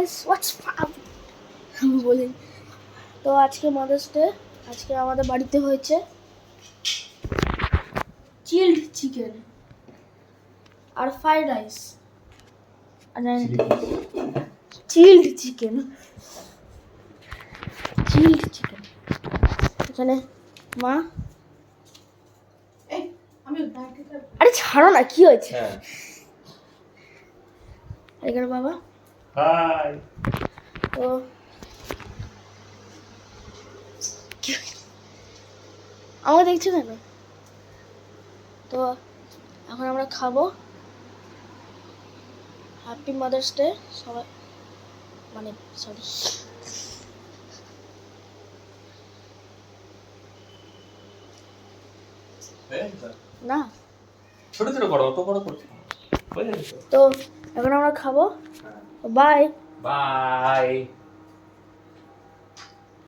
Guys what's up আমি বলি। তো আজকে মাদার্স ডে, আজকে আমাদের বাড়িতে হয়েছে চিলড চিকেন আর ফ্রাইড রাইস আর চিলড চিকেন এখানে মা, আরে ছাড়ো না, কি হয়েছে? এখানে বাবা। হাই। তো আমাকে দেখছো কেন? তো এখন আমরা খাবো। হ্যাপি মাদার্স ডে সবাই, মানে সরি না, ছোট ছোট করো, অত বড় করছো। তো এখন আমরা খাবো। Bye bye.